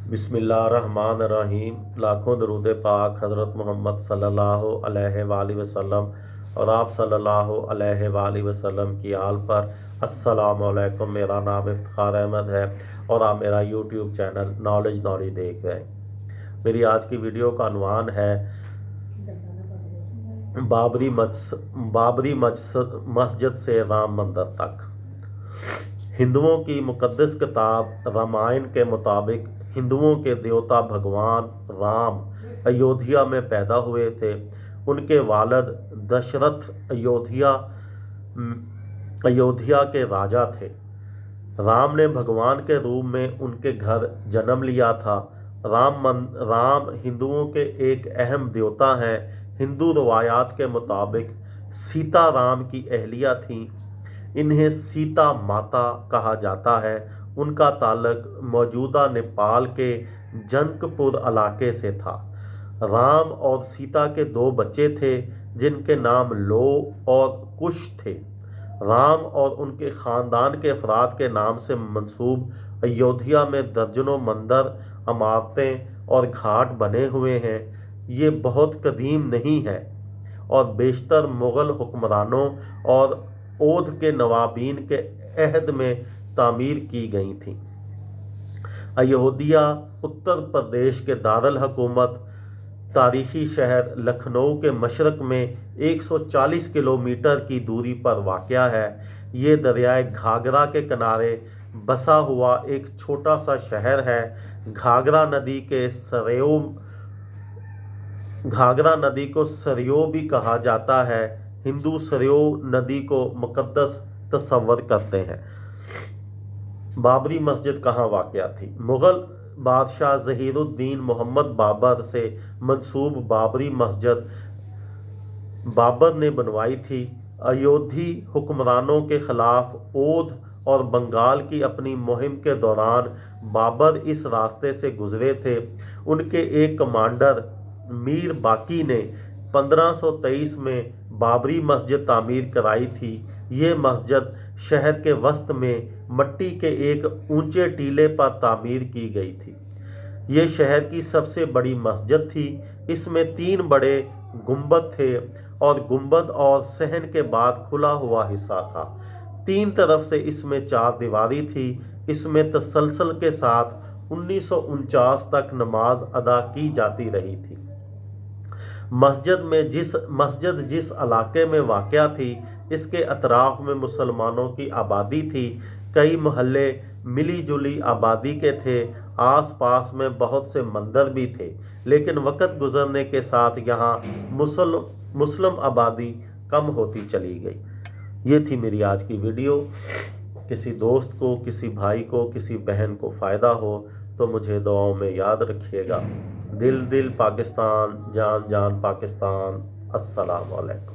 बिस्मिल्लाहिर्रहमानिर्रहीम। लाखों दरूद पाक हज़रत मोहम्मद सल्लल्लाहु अलैहि वसल्लम और आप सल्लल्लाहु अलैहि वसल्लम की आल पर। अस्सलामु अलैकुम। मेरा नाम इफ्तिखार अहमद है और आप मेरा यूट्यूब चैनल नॉलेज नॉरी देख रहे हैं। मेरी आज की वीडियो का अनवान है बाबरी मस्जिद से राम मंदिर तक। हिंदुओं की मुकद्दस किताब रामायण के मुताबिक हिंदुओं के देवता भगवान राम अयोध्या में पैदा हुए थे। उनके वालिद दशरथ अयोध्या के राजा थे। राम ने भगवान के रूप में उनके घर जन्म लिया था। राम हिंदुओं के एक अहम देवता हैं। हिंदू रवायात के मुताबिक सीता राम की अहलिया थीं। इन्हें सीता माता कहा जाता है। उनका ताल्लुक मौजूदा नेपाल के जनकपुर इलाके से था। राम और सीता के दो बच्चे थे जिनके नाम लो और कुश थे। राम और उनके ख़ानदान के अफराद के नाम से मंसूब अयोध्या में दर्जनों मंदिर, इमारतें और घाट बने हुए हैं। ये बहुत कदीम नहीं है और बेशतर मुग़ल हुक्मरानों और ओध के नवाबीन के अहद में तामीर की गई थी। अयोध्या उत्तर प्रदेश के दारुल हुकूमत तारीखी शहर लखनऊ के मशरक़ में 140 किलोमीटर की दूरी पर वाक़या है। ये दरियाए घाघरा के किनारे बसा हुआ एक छोटा सा शहर है। घाघरा नदी को सरयू भी कहा जाता है। हिंदू सरयू नदी को मुकद्दस तस्वर करते हैं। बाबरी मस्जिद कहाँ वाक़या थी? मुग़ल बादशाह ज़हीरुद्दीन मोहम्मद बाबर से मंसूब बाबरी मस्जिद बाबर ने बनवाई थी। अयोधी हुक्मरानों के ख़िलाफ़ ओध और बंगाल की अपनी मुहिम के दौरान बाबर इस रास्ते से गुजरे थे। उनके एक कमांडर मीर बाकी ने 1523 में बाबरी मस्जिद तामीर कराई थी। ये मस्जिद शहर के वस्त में मट्टी के एक ऊंचे टीले पर तामीर की गई थी। ये शहर की सबसे बड़ी मस्जिद थी। इसमें 3 बड़े गुंबद थे और गुंबद और सहन के बाद खुला हुआ हिस्सा था। 3 तरफ से इसमें 4 दीवारी थी। इसमें तसलसल के साथ 1949 तक नमाज अदा की जाती रही थी। मस्जिद जिस इलाके में वाक़या थी इसके अतराफ में मुसलमानों की आबादी थी। कई मोहल्ले मिली जुली आबादी के थे। आस पास में बहुत से मंदिर भी थे, लेकिन वक़्त गुजरने के साथ यहाँ मुस्लिम आबादी कम होती चली गई। ये थी मेरी आज की वीडियो। किसी दोस्त को, किसी भाई को, किसी बहन को फ़ायदा हो तो मुझे दुआओं में याद रखिएगा। दिल दिल पाकिस्तान, जान जान पाकिस्तान। अस्सलाम वालेकुम।